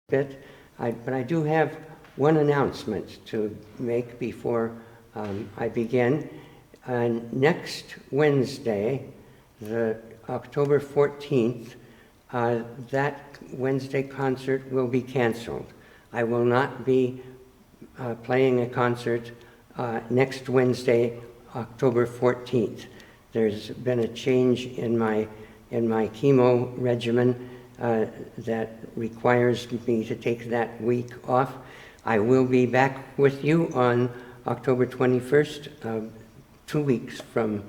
bit, but I do have one announcement to make before I begin. Next Wednesday, the October 14th, that Wednesday concert will be canceled. I will not be playing a concert next Wednesday, October 14th. There's been a change in my chemo regimen that requires me to take that week off. I will be back with you on October 21st, 2 weeks from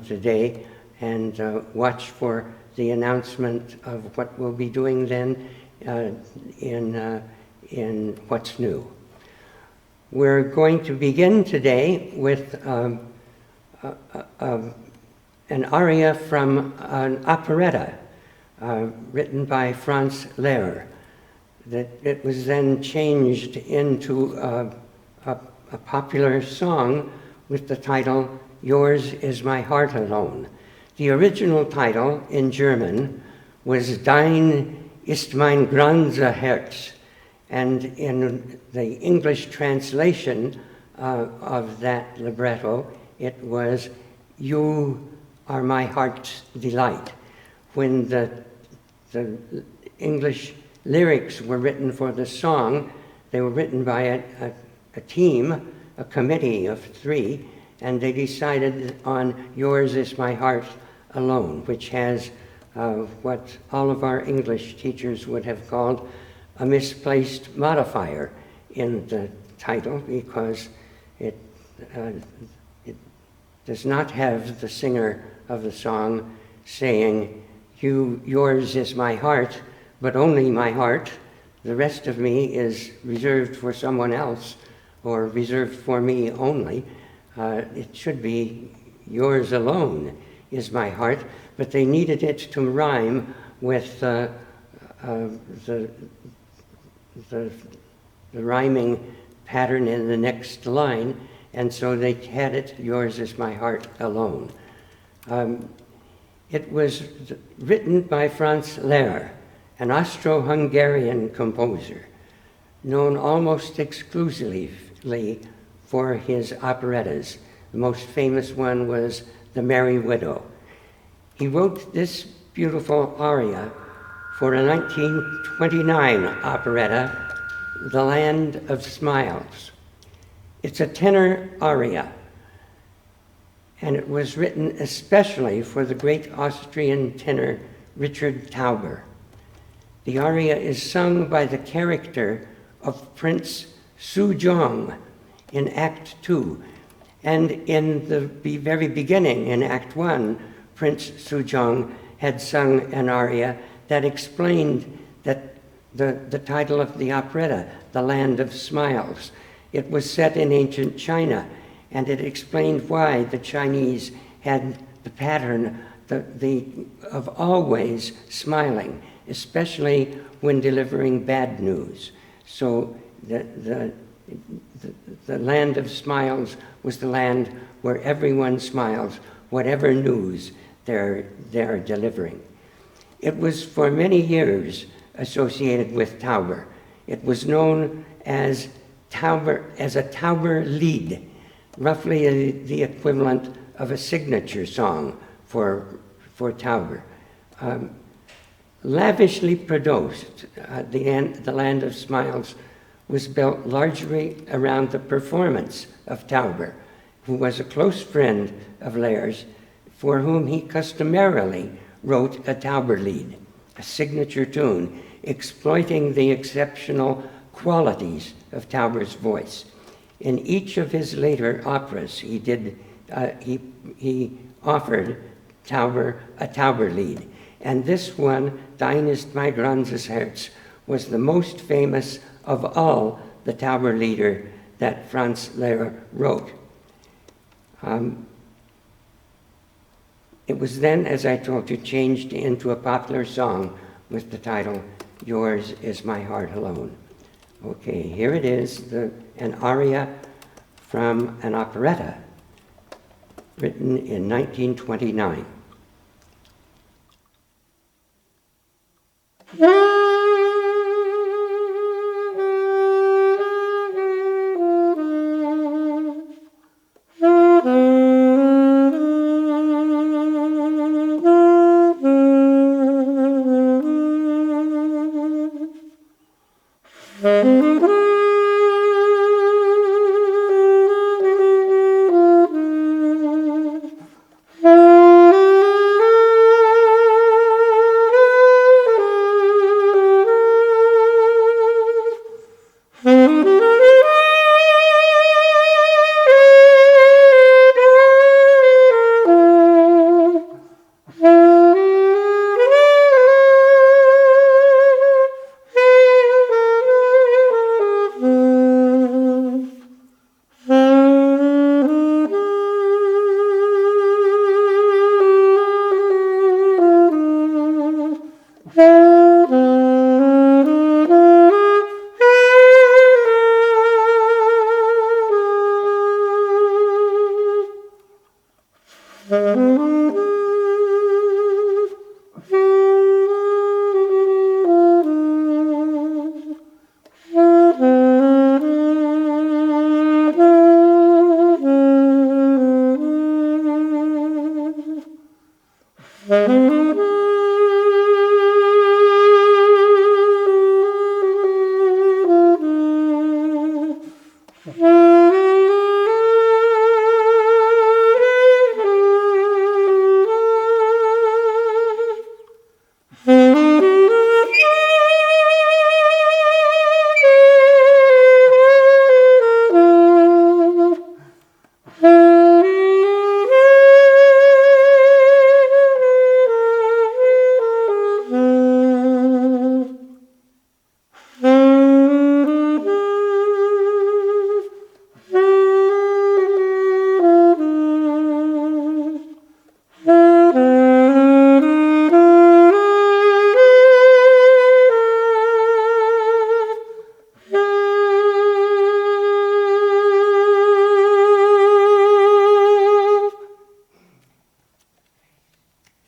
today, and watch for the announcement of what we'll be doing then in What's New. We're going to begin today with an aria from an operetta written by Franz Lehrer. That it was then changed into a popular song with the title, Yours is My Heart Alone. The original title in German was Dein ist mein ganzes Herz, and in the English translation of that libretto, it was You are my heart's delight. When the English lyrics were written for the song, they were written by a team, a committee of 3, and they decided on Yours is My Heart Alone, which has what all of our English teachers would have called a misplaced modifier in the title, because it does not have the singer of the song saying, yours is my heart, but only my heart. The rest of me is reserved for someone else, or reserved for me only. It should be yours alone is my heart, but they needed it to rhyme with the rhyming pattern in the next line, and so they had it, yours is my heart alone. It was written by Franz Lehrer, an Austro-Hungarian composer, known almost exclusively for his operettas. The most famous one was The Merry Widow. He wrote this beautiful aria for a 1929 operetta, The Land of Smiles. It's a tenor aria, and it was written especially for the great Austrian tenor Richard Tauber. The aria is sung by the character of Prince Sujong in Act 2. And in the very beginning, in Act 1, Prince Sujong had sung an aria that explained that the title of the operetta, The Land of Smiles. It was set in ancient China, and it explained why the Chinese had the pattern of always smiling, especially when delivering bad news. So the land of smiles was the land where everyone smiles, whatever news they're delivering. It was for many years associated with Tauber. It was known as a Tauber lied, roughly the equivalent of a signature song for Tauber. Lavishly produced, the Land of Smiles was built largely around the performance of Tauber, who was a close friend of Lehrer's, for whom he customarily wrote a Tauberlied, a signature tune, exploiting the exceptional qualities of Tauber's voice. In each of his later operas, he offered Tauber a Tauberlied, and this one, Dein ist mein ganzes Herz, was the most famous of all the Tauberlieder that Franz Lehrer wrote. It was then, as I told you, changed into a popular song with the title, Yours is My Heart Alone. Okay, here it is, an aria from an operetta written in 1929.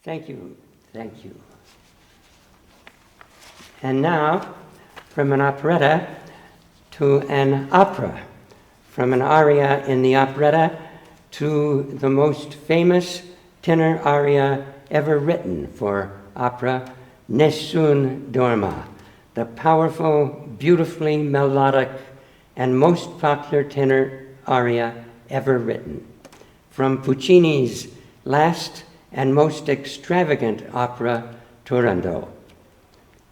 Thank you, thank you. And now, from an operetta to an opera, from an aria in the operetta to the most famous tenor aria ever written for opera, Nessun Dorma, the powerful, beautifully melodic, and most popular tenor aria ever written. From Puccini's last and most extravagant opera, Turandot.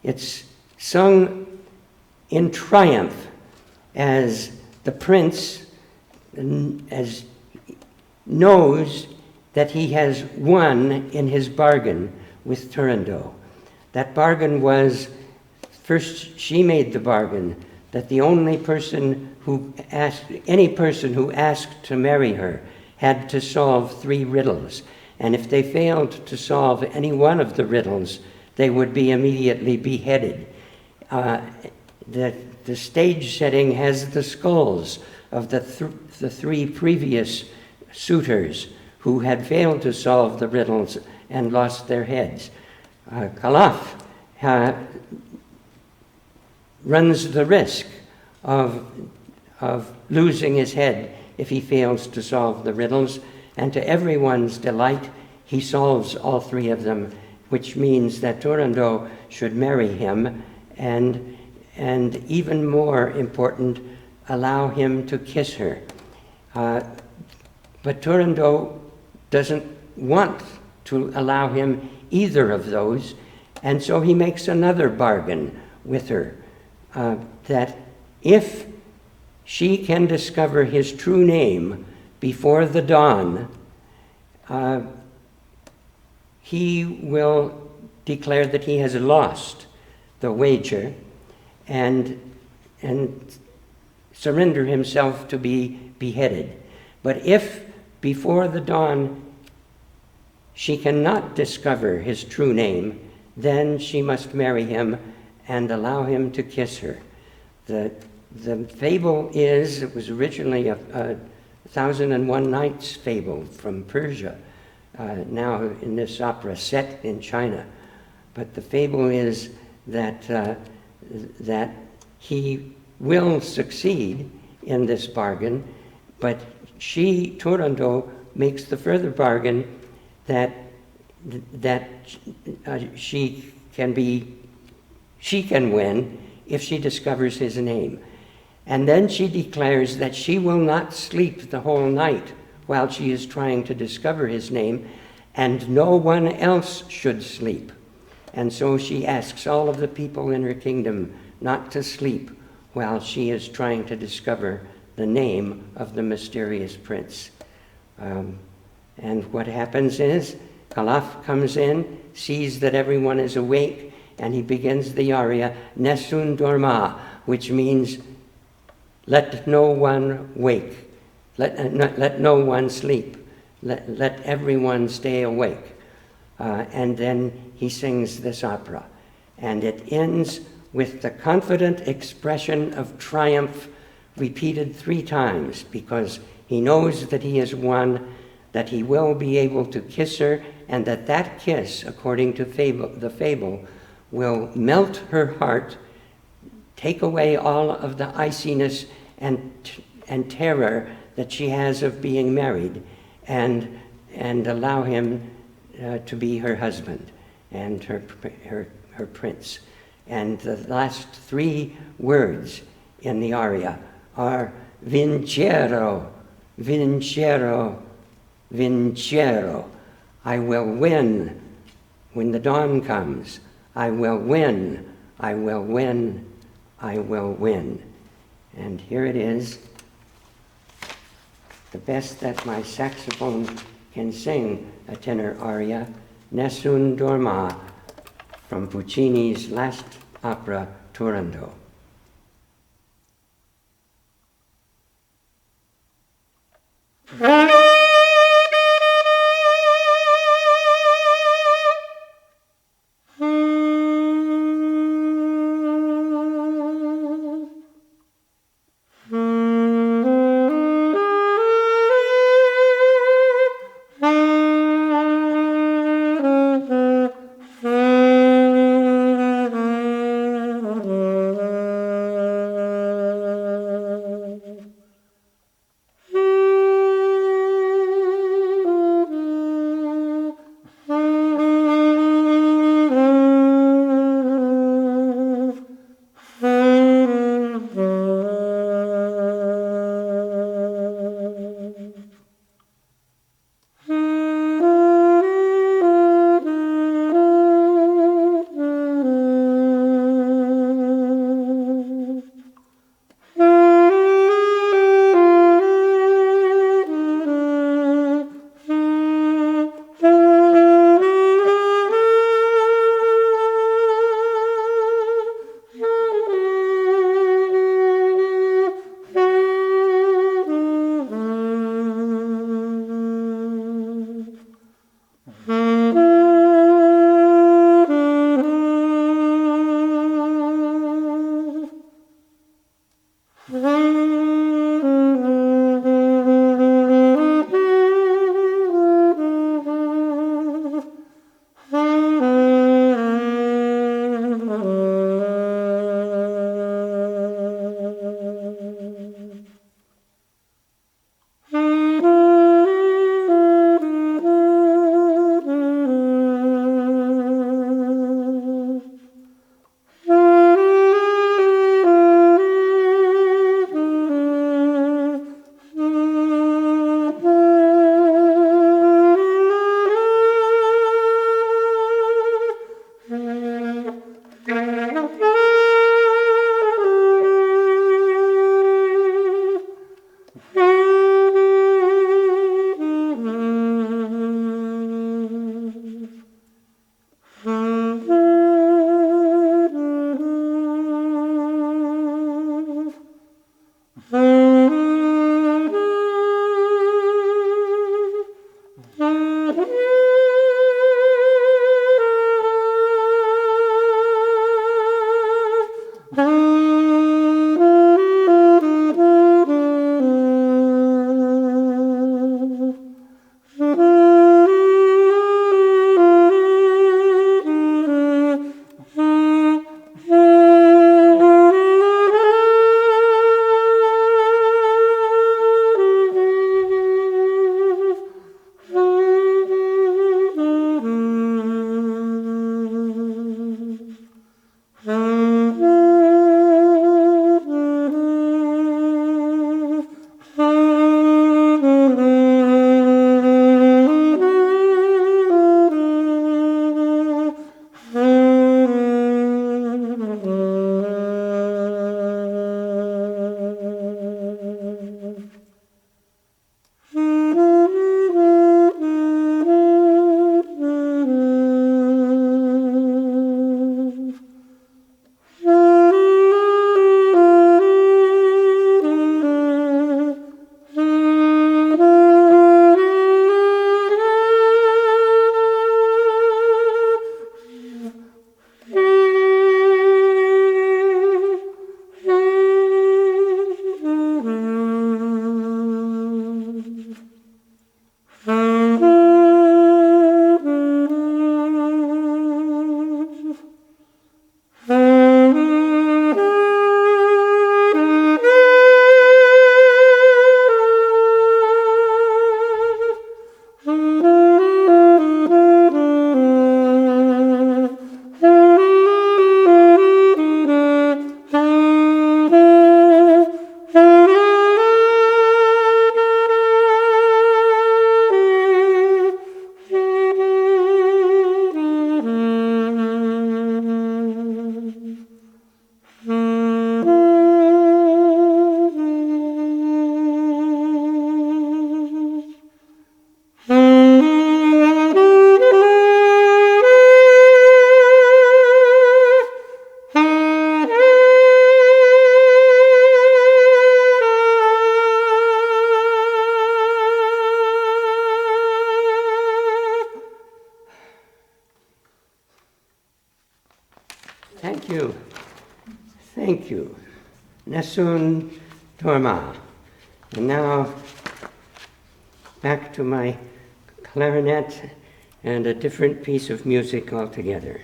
It's sung in triumph as the prince knows that he has won in his bargain with Turandot. That bargain was, first she made the bargain that the only person who asked, any person who asked to marry her had to solve 3 riddles. And if they failed to solve any one of the riddles, they would be immediately beheaded. The stage setting has the skulls of the 3 previous suitors who had failed to solve the riddles and lost their heads. Calaf runs the risk of losing his head if he fails to solve the riddles, and to everyone's delight, he solves all 3 of them, which means that Turandot should marry him, and even more important, allow him to kiss her. But Turandot doesn't want to allow him either of those, and so he makes another bargain with her, that if she can discover his true name before the dawn, he will declare that he has lost the wager and surrender himself to be beheaded. But if before the dawn she cannot discover his true name, then she must marry him and allow him to kiss her. The fable is, it was originally a 1001 Nights fable from Persia, now in this opera set in China. But the fable is that he will succeed in this bargain, but Turandot, makes the further bargain that she can win if she discovers his name. And then she declares that she will not sleep the whole night while she is trying to discover his name, and no one else should sleep. And so she asks all of the people in her kingdom not to sleep while she is trying to discover the name of the mysterious prince. And what happens is, Calaf comes in, sees that everyone is awake, and he begins the aria, Nessun dorma, which means, let no one wake, let no one sleep, let everyone stay awake. And then he sings this opera. And it ends with the confident expression of triumph repeated 3 times, because he knows that he has won, that he will be able to kiss her, and that kiss, according to the fable, will melt her heart, take away all of the iciness and terror that she has of being married, and allow him to be her husband and her prince. And the last 3 words in the aria are vincero, vincero, vincero. I will win when the dawn comes. I will win, I will win, I will win. And here it is, the best that my saxophone can sing a tenor aria, Nessun dorma, from Puccini's last opera, Turandot. Thank you. Nessun Dorma. And now back to my clarinet and a different piece of music altogether.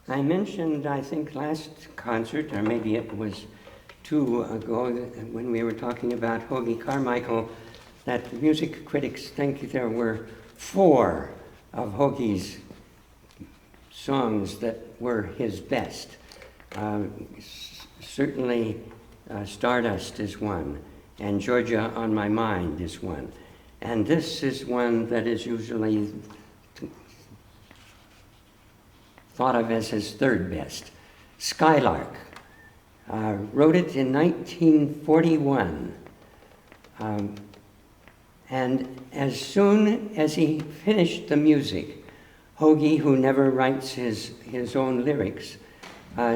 I mentioned, I think last concert, or maybe it was two ago, when we were talking about Hoagy Carmichael, that music critics think there were 4 of Hoagy's songs that were his best. Certainly Stardust is one, and Georgia on My Mind is one. And this is one that is usually thought of as his 3rd best. Skylark. Wrote it in 1941. And as soon as he finished the music, Hoagy, who never writes his own lyrics,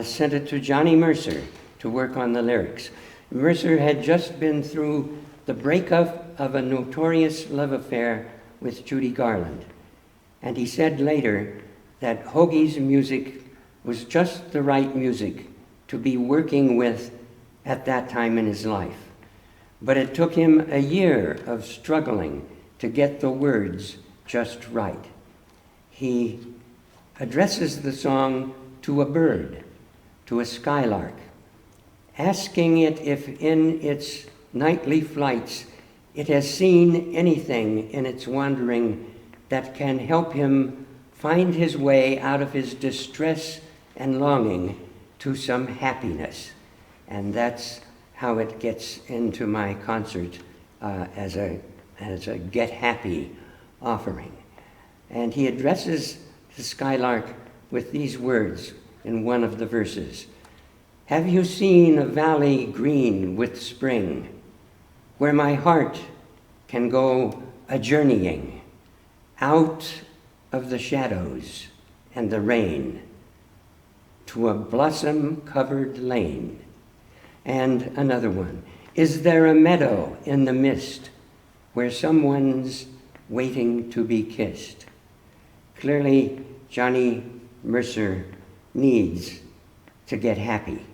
sent it to Johnny Mercer to work on the lyrics. Mercer had just been through the breakup of a notorious love affair with Judy Garland. And he said later that Hoagy's music was just the right music to be working with at that time in his life. But it took him a year of struggling to get the words just right. He addresses the song to a bird, to a skylark, asking it if in its nightly flights it has seen anything in its wandering that can help him find his way out of his distress and longing to some happiness. And that's how it gets into my concert as a Get Happy offering. And he addresses the skylark with these words in one of the verses. Have you seen a valley green with spring, where my heart can go a-journeying out of the shadows and the rain to a blossom-covered lane? And another one. Is there a meadow in the mist where someone's waiting to be kissed? Clearly, Johnny Mercer needs to get happy.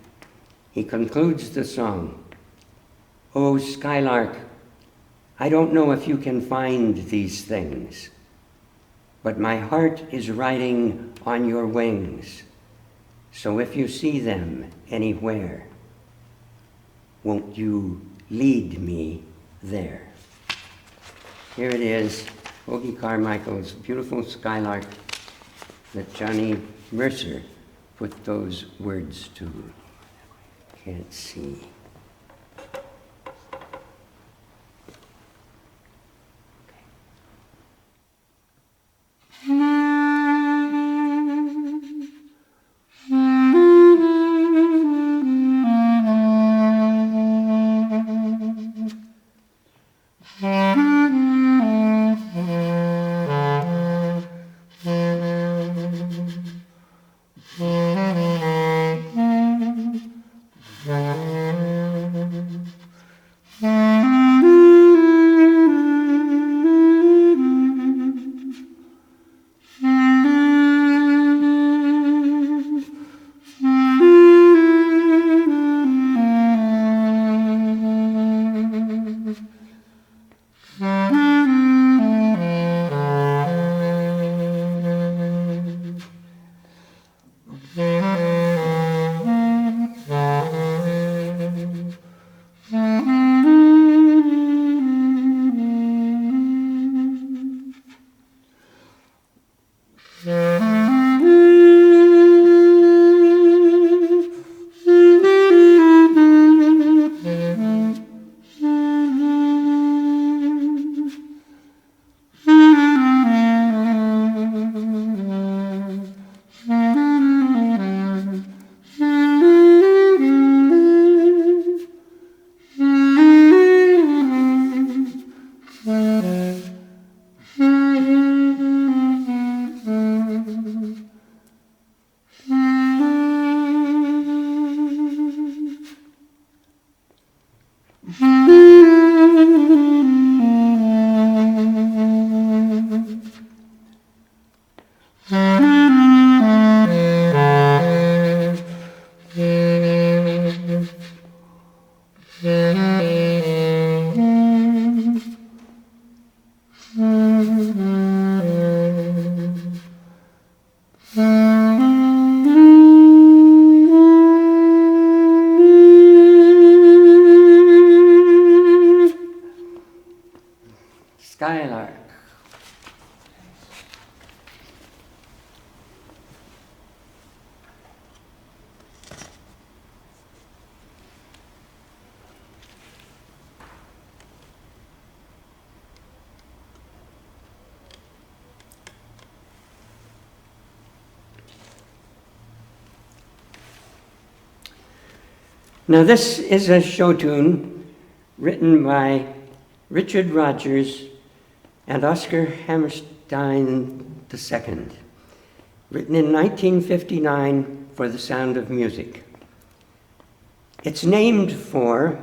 He concludes the song, "Oh, skylark, I don't know if you can find these things, but my heart is riding on your wings. So if you see them anywhere, won't you lead me there?" Here it is, Hoagy Carmichael's beautiful Skylark that Johnny Mercer put those words to. Can't see. Skylark. Now this is a show tune written by Richard Rogers and Oscar Hammerstein II, written in 1959 for The Sound of Music. It's named for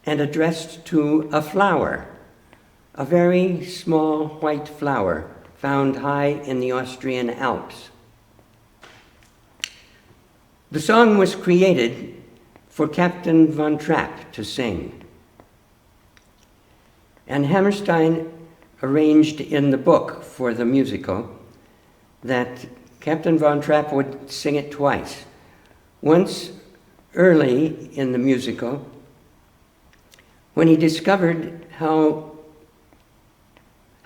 and addressed to a flower, a very small white flower found high in the Austrian Alps. The song was created for Captain von Trapp to sing. And Hammerstein arranged in the book for the musical that Captain von Trapp would sing it twice. Once early in the musical, when he discovered how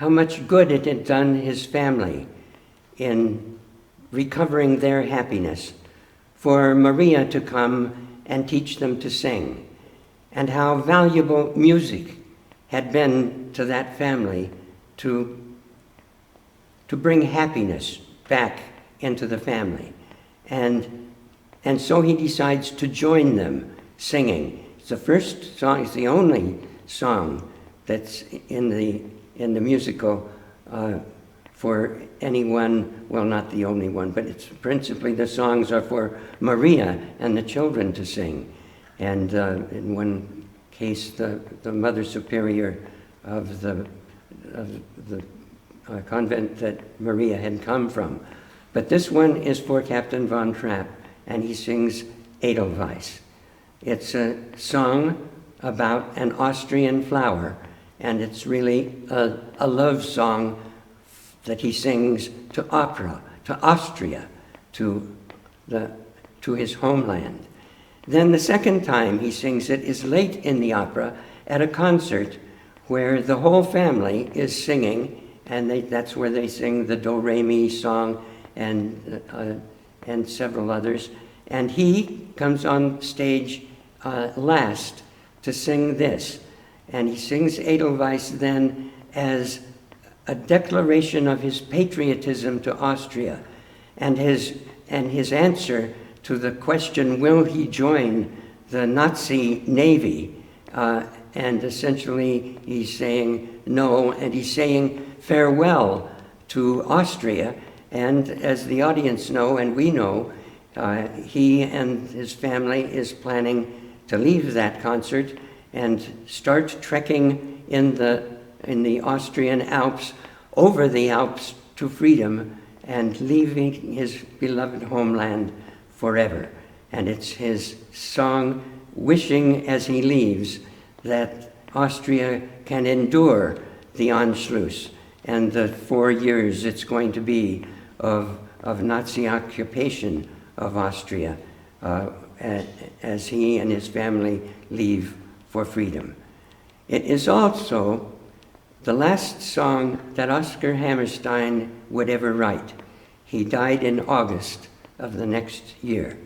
much good it had done his family in recovering their happiness, for Maria to come and teach them to sing, and how valuable music had been to that family to bring happiness back into the family. And so he decides to join them singing. It's the first song, it's the only song that's in the musical for anyone, well, not the only one, but it's principally the songs are for Maria and the children to sing. And in one case, the Mother Superior of the convent that Maria had come from. But this one is for Captain von Trapp, and he sings Edelweiss. It's a song about an Austrian flower, and it's really a love song that he sings to opera, to Austria, to his homeland. Then the second time he sings it is late in the opera at a concert where the whole family is singing, and that's where they sing the Do Re Mi song and several others. And he comes on stage last to sing this. And he sings Edelweiss then as a declaration of his patriotism to Austria and his answer to the question, will he join the Nazi Navy? And essentially he's saying no, and he's saying farewell to Austria. And as the audience know, and we know, he and his family is planning to leave that concert and start trekking in the Austrian Alps, over the Alps to freedom, and leaving his beloved homeland forever. And it's his song, wishing as he leaves that Austria can endure the Anschluss and the 4 years it's going to be of Nazi occupation of Austria as he and his family leave for freedom. It is also the last song that Oscar Hammerstein would ever write. He died in August of the next year.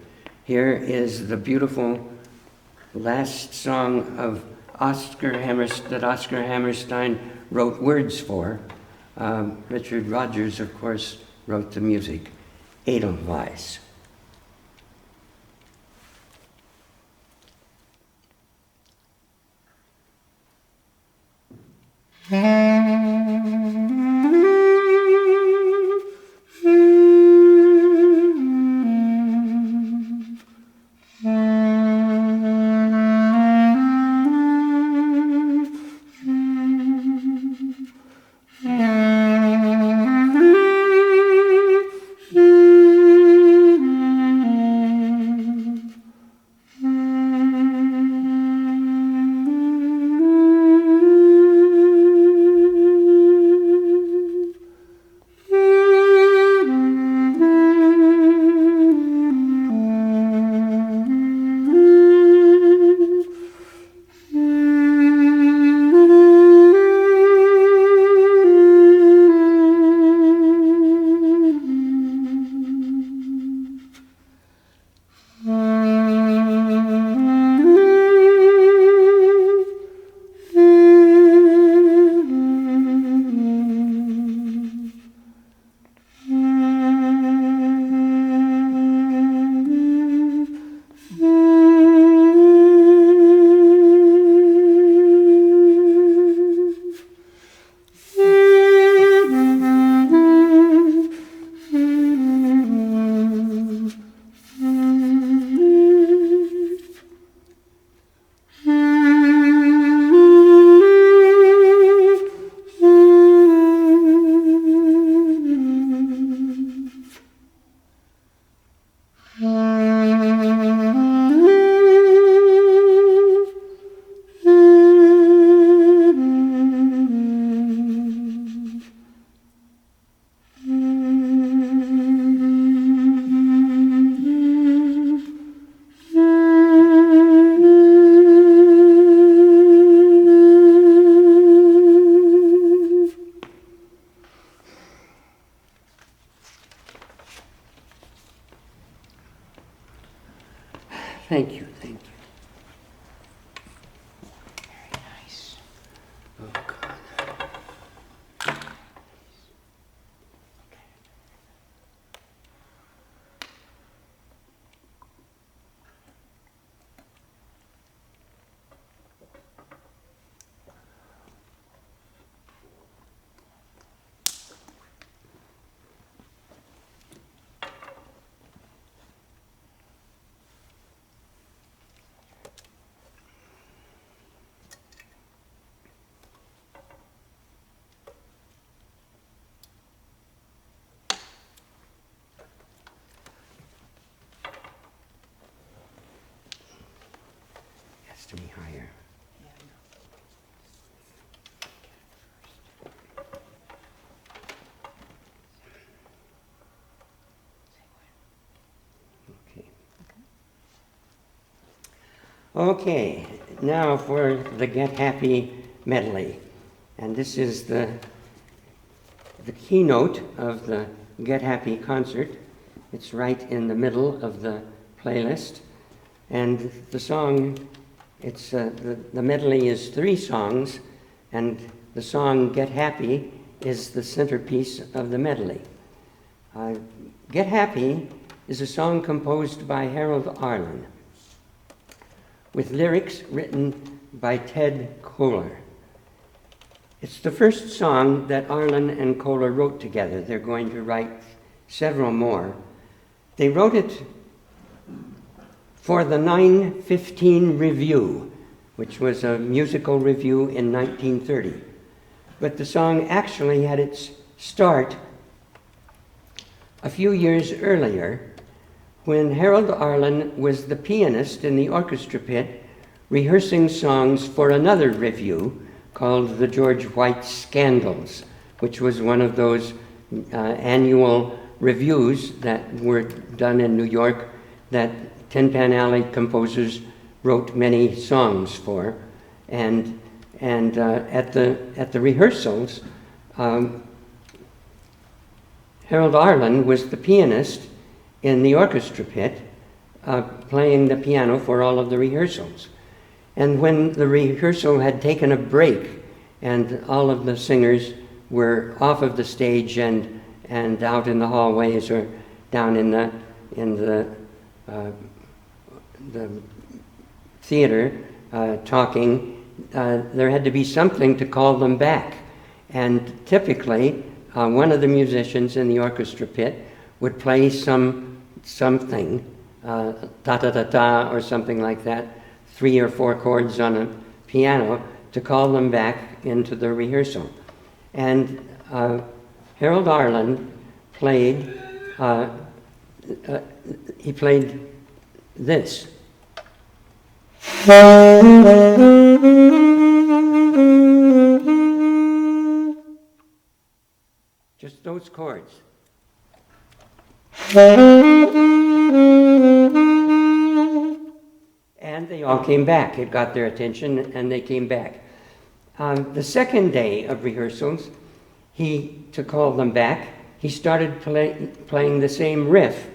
Here is the beautiful last song of that Oscar Hammerstein wrote words for. Richard Rogers, of course, wrote the music, Edelweiss. Thank you, thank you. Very nice. Oh, God. To be higher. Okay, now for the Get Happy medley. And this is the keynote of the Get Happy concert. It's right in the middle of the playlist. And the song, the medley is 3 songs, and the song Get Happy is the centerpiece of the medley. Get Happy is a song composed by Harold Arlen, with lyrics written by Ted Koehler. It's the first song that Arlen and Koehler wrote together. They're going to write several more. They wrote it for the 9:15 Review, which was a musical review in 1930. But the song actually had its start a few years earlier, when Harold Arlen was the pianist in the orchestra pit rehearsing songs for another review called the George White Scandals, which was one of those annual reviews that were done in New York that Tin Pan Alley composers wrote many songs for. And at the rehearsals, Harold Arlen was the pianist in the orchestra pit, playing the piano for all of the rehearsals. And when the rehearsal had taken a break and all of the singers were off of the stage and out in the hallways or down in the theater talking, there had to be something to call them back. And typically, one of the musicians in the orchestra pit would play something, ta-ta-ta-ta or something like that, 3 or 4 chords on a piano to call them back into the rehearsal. And Harold Arlen played, he played this. Just those chords. And they all came back. It got their attention, and they came back. The second day of rehearsals, to call them back, he started playing the same riff,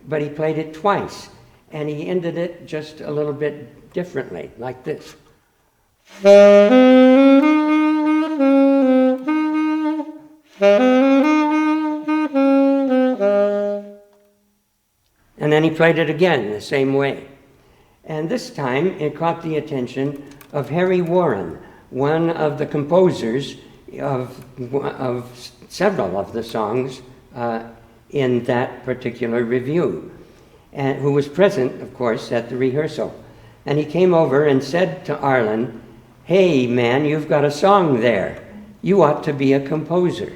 but he played it twice, and he ended it just a little bit differently, like this. And then he played it again the same way. And this time it caught the attention of Harry Warren, one of the composers of several of the songs in that particular review, and who was present, of course, at the rehearsal. And he came over and said to Arlen, "Hey, man, you've got a song there. You ought to be a composer."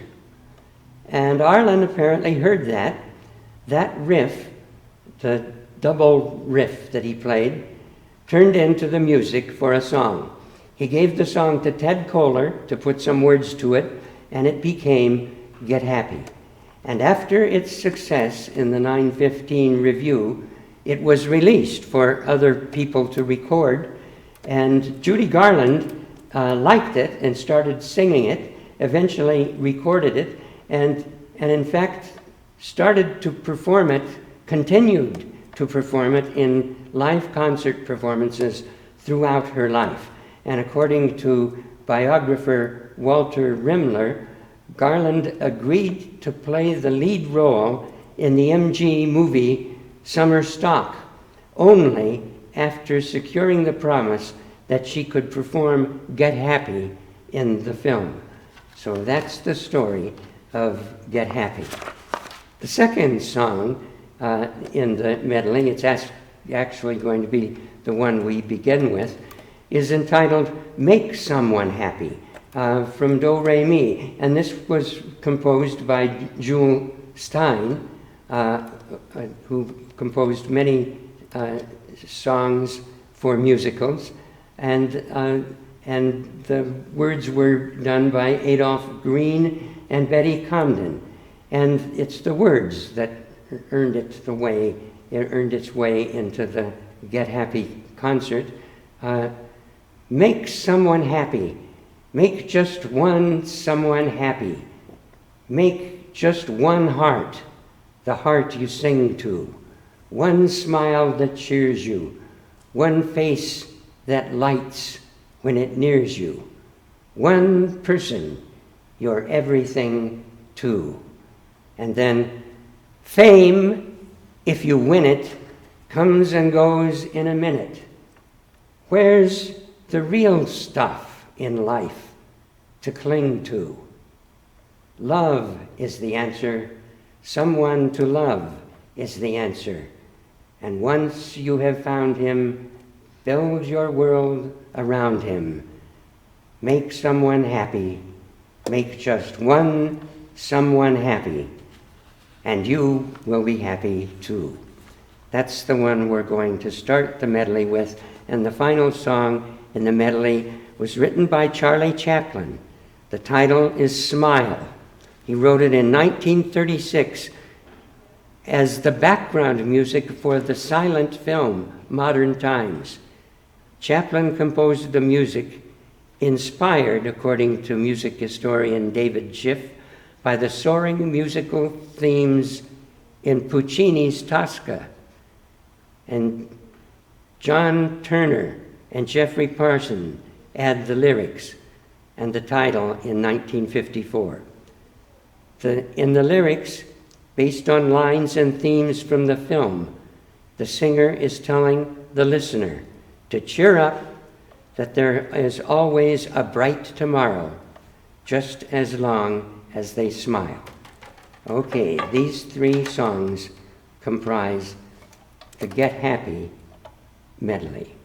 And Arlen apparently heard that. That riff, the double riff that he played, turned into the music for a song. He gave the song to Ted Koehler to put some words to it, and it became Get Happy. And after its success in the 9:15 Review, it was released for other people to record, and Judy Garland liked it and started singing it, eventually recorded it, and in fact started to perform it, continued to perform it in live concert performances throughout her life. And according to biographer Walter Rimler, Garland agreed to play the lead role in the MG movie Summer Stock only after securing the promise that she could perform Get Happy in the film. So that's the story of Get Happy. The second song in the medley, it's actually going to be the one we begin with, is entitled Make Someone Happy, from Do Re Mi. And this was composed by Jules Stein, who composed many songs for musicals. And the words were done by Adolph Green and Betty Comden. And it's the words that earned its way into the Get Happy concert. Make someone happy. Make just one someone happy. Make just one heart, the heart you sing to. One smile that cheers you. One face that lights when it nears you. One person, you're everything to. And then fame, if you win it, comes and goes in a minute. Where's the real stuff in life to cling to? Love is the answer. Someone to love is the answer. And once you have found him, build your world around him. Make someone happy. Make just one someone happy. And you will be happy too. That's the one we're going to start the medley with. And the final song in the medley was written by Charlie Chaplin. The title is Smile. He wrote it in 1936 as the background music for the silent film Modern Times. Chaplin composed the music inspired, according to music historian David Schiff, by the soaring musical themes in Puccini's Tosca. And John Turner and Jeffrey Parson add the lyrics and the title in 1954. In the lyrics, based on lines and themes from the film, the singer is telling the listener to cheer up, that there is always a bright tomorrow, just as long as they smile. Okay, these three songs comprise the Get Happy medley.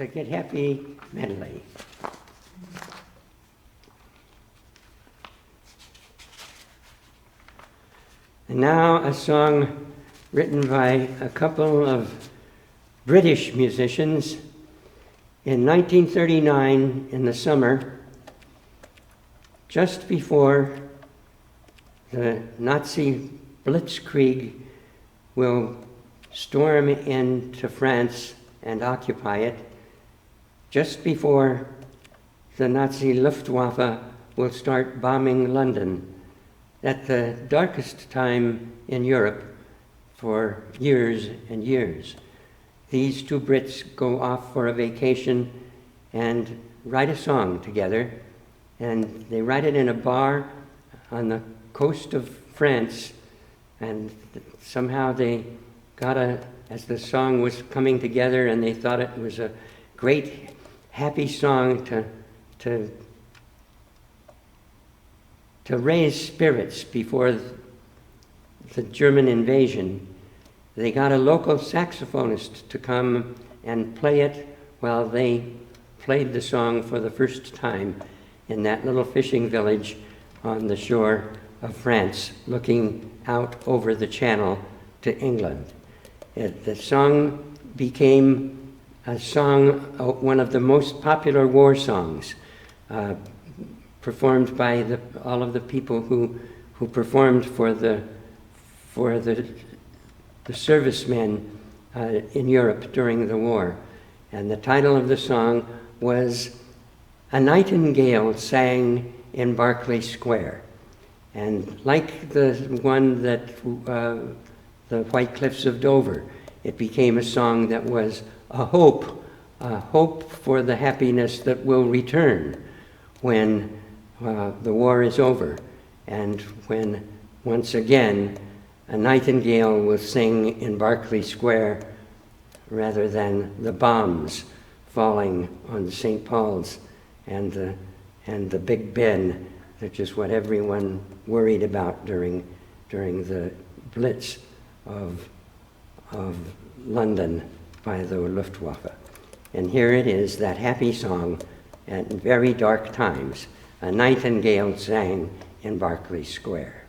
the Get Happy medley. And now a song written by a couple of British musicians in 1939 in the summer, just before the Nazi blitzkrieg will storm into France and occupy it, just before the Nazi Luftwaffe will start bombing London, at the darkest time in Europe for years and years. These two Brits go off for a vacation and write a song together, and they write it in a bar on the coast of France, and somehow they got as the song was coming together, and they thought it was a great, happy song to to raise spirits before the German invasion, they got a local saxophonist to come and play it while they played the song for the first time in that little fishing village on the shore of France, looking out over the channel to England. The song became a song, one of the most popular war songs, performed by all of the people who performed for the servicemen in Europe during the war. And the title of the song was "A Nightingale Sang in Berkeley Square." And like the one that the White Cliffs of Dover, it became a song that was a hope for the happiness that will return when the war is over, and when once again a nightingale will sing in Berkeley Square rather than the bombs falling on St. Paul's and the Big Ben, which is what everyone worried about during the Blitz of London by the Luftwaffe. And here it is, that happy song at very dark times. A nightingale sang in Berkeley Square.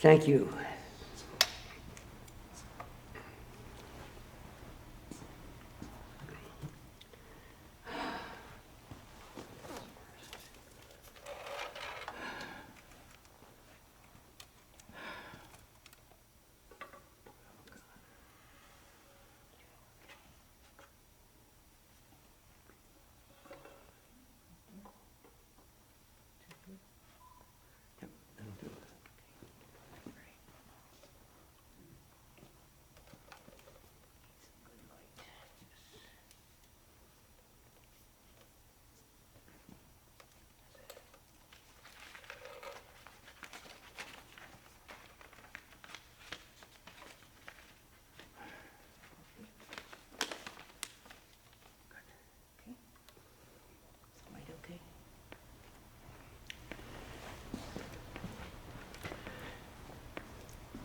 Thank you.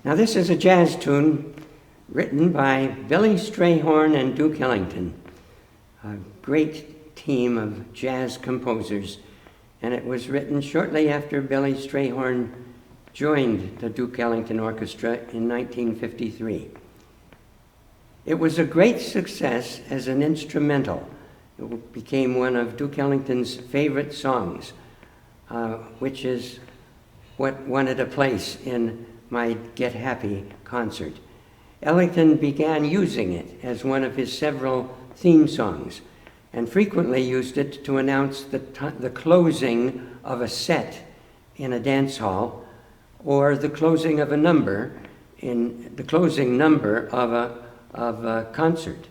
Now this is a jazz tune written by Billy Strayhorn and Duke Ellington, a great team of jazz composers, and it was written shortly after Billy Strayhorn joined the Duke Ellington Orchestra in 1953. It was a great success as an instrumental. It became one of Duke Ellington's favorite songs, which is what wanted a place in my Get Happy concert. Ellington began using it as one of his several theme songs and frequently used it to announce the closing of a set in a dance hall or the closing of a number in the closing number of a concert.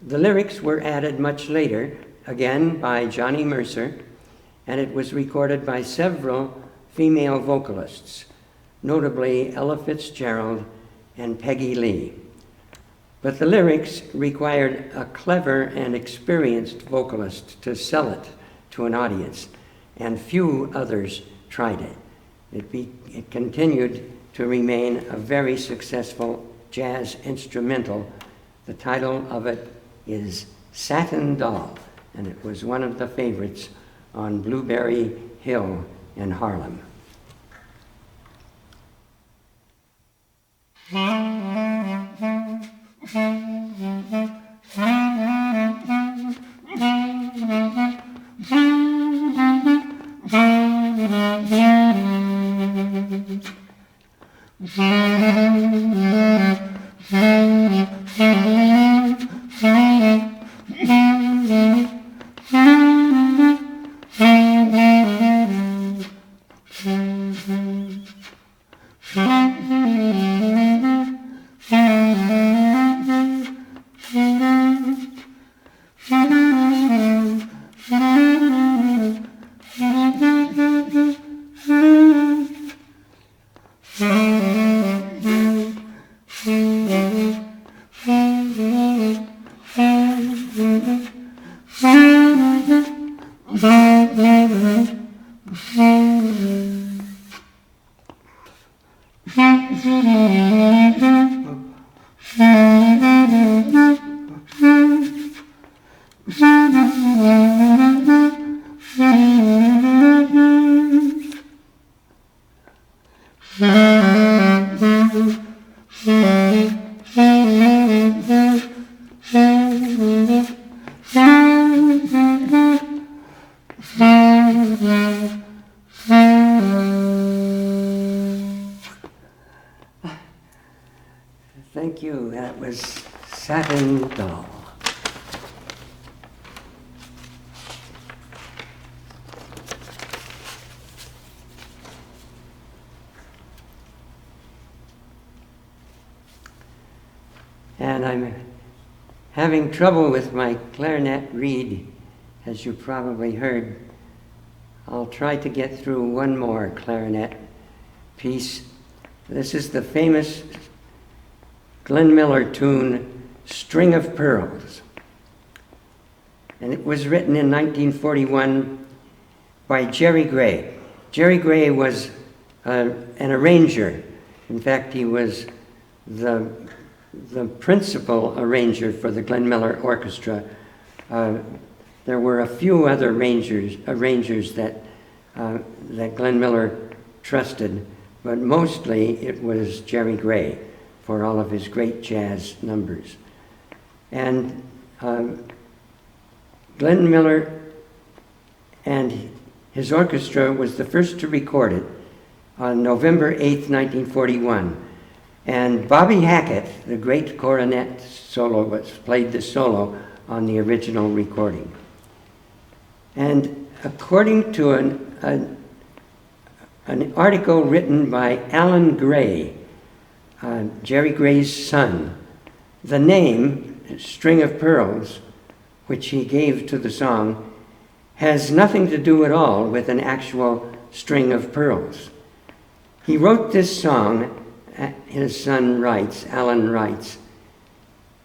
The lyrics were added much later, again by Johnny Mercer, and it was recorded by several female vocalists, notably Ella Fitzgerald and Peggy Lee. But the lyrics required a clever and experienced vocalist to sell it to an audience, and few others tried it. It continued to remain a very successful jazz instrumental. The title of it is Satin Doll, and it was one of the favorites on Blueberry Hill in Harlem. Thank you. That was Satin Doll. And I'm having trouble with my clarinet reed, as you probably heard. I'll try to get through one more clarinet piece. This is the famous Glenn Miller tune, String of Pearls. And it was written in 1941 by Jerry Gray. Jerry Gray was an arranger. In fact, he was the principal arranger for the Glenn Miller Orchestra. There were a few other arrangers that Glenn Miller trusted, but mostly it was Jerry Gray for all of his great jazz numbers. And Glenn Miller and his orchestra was the first to record it on November 8th, 1941. And Bobby Hackett, the great cornet soloist, played the solo on the original recording. And according to an article written by Alan Gray, Jerry Gray's son, the name, String of Pearls, which he gave to the song, has nothing to do at all with an actual string of pearls. He wrote this song, his son writes, Alan writes,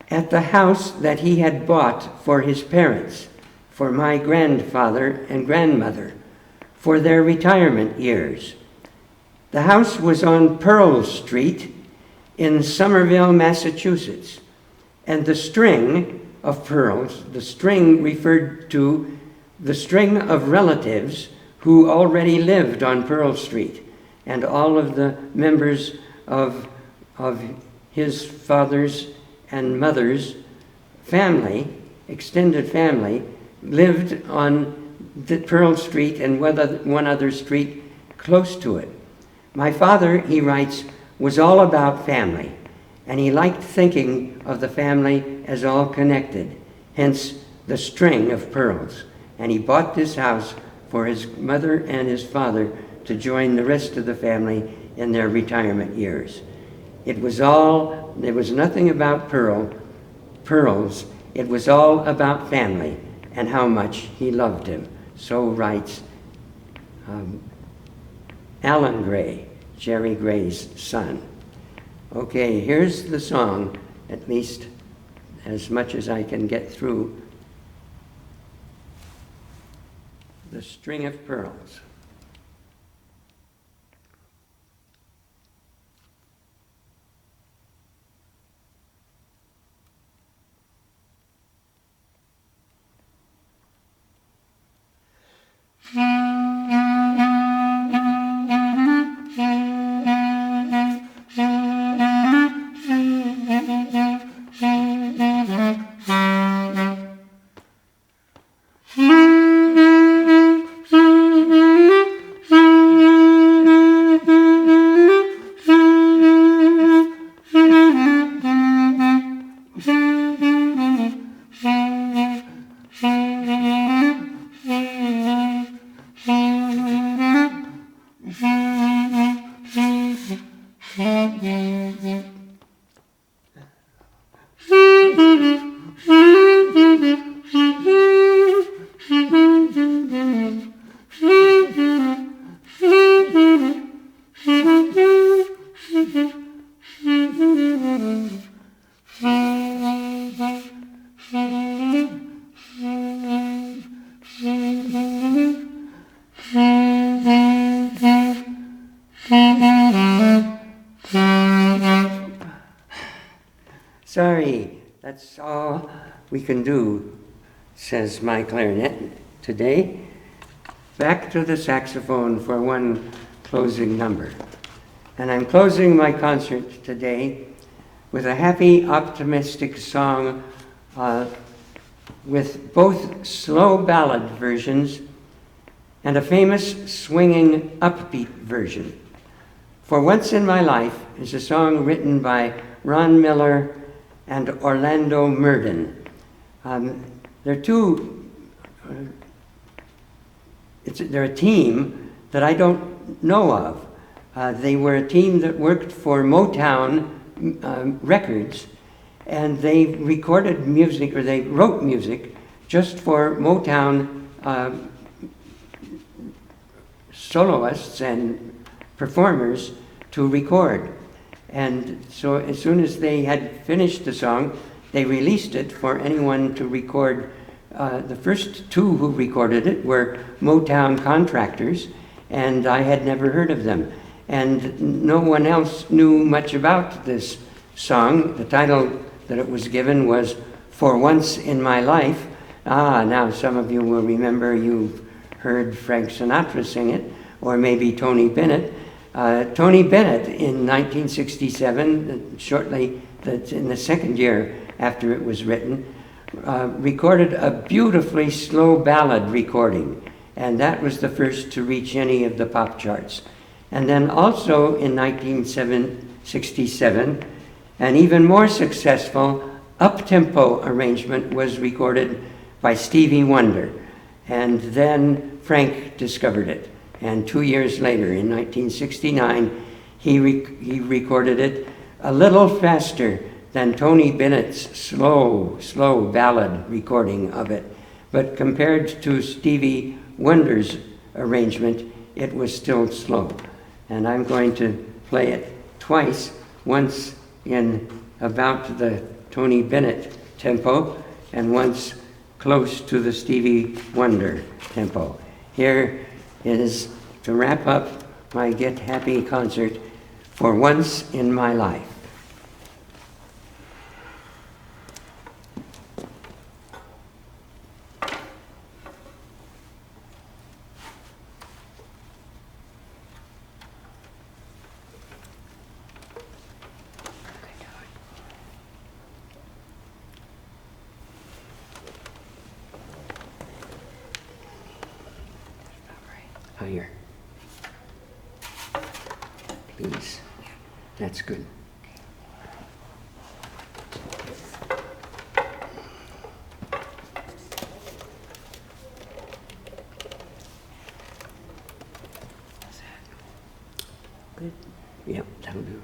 at the house that he had bought for his parents, for my grandfather and grandmother, for their retirement years. The house was on Pearl Street in Somerville, Massachusetts, and the string of pearls, the string referred to the string of relatives who already lived on Pearl Street, and all of the members of his father's and mother's family, extended family, lived on the Pearl Street and one other street close to it. My father, he writes, was all about family, and he liked thinking of the family as all connected, hence the string of pearls. And he bought this house for his mother and his father to join the rest of the family in their retirement years. There was nothing about pearls. It was all about family and how much he loved him. So writes Alan Gray, Jerry Gray's son. Okay, here's the song, at least as much as I can get through. The String of Pearls. Sorry, that's all we can do, says my clarinet today. Back to the saxophone for one closing number. And I'm closing my concert today with a happy, optimistic song with both slow ballad versions and a famous swinging upbeat version. For Once in My Life is a song written by Ron Miller and Orlando Murden. They're a team that I don't know of. They were a team that worked for Motown Records, and they recorded music, or they wrote music just for Motown soloists and performers to record. And so as soon as they had finished the song, they released it for anyone to record. The first two who recorded it were Motown contractors, and I had never heard of them. And no one else knew much about this song. The title that it was given was For Once in My Life. Now some of you will remember you've heard Frank Sinatra sing it, or maybe Tony Bennett. Tony Bennett in 1967, shortly in the second year after it was written, recorded a beautifully slow ballad recording, and that was the first to reach any of the pop charts. And then also in 1967, an even more successful up-tempo arrangement was recorded by Stevie Wonder, and then Frank discovered it. And 2 years later, in 1969, he recorded it a little faster than Tony Bennett's slow ballad recording of it. But compared to Stevie Wonder's arrangement, it was still slow. And I'm going to play it twice, once in about the Tony Bennett tempo, and once close to the Stevie Wonder tempo. Here is to wrap up my Get Happy concert, For Once in My Life. Higher. Please. That's good. Good. Yep, that'll do.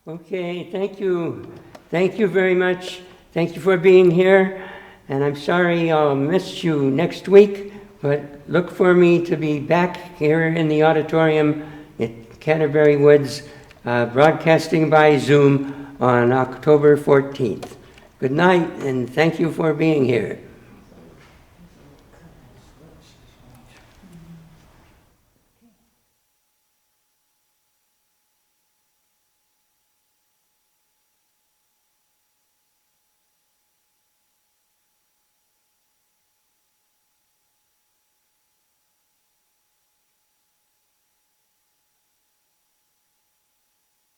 Okay, thank you thank you very much. Thank you for being here. And I'm sorry I'll miss you next week, but look for me to be back here in the auditorium at Canterbury Woods, broadcasting by Zoom on October 14th. Good night, and thank you for being here.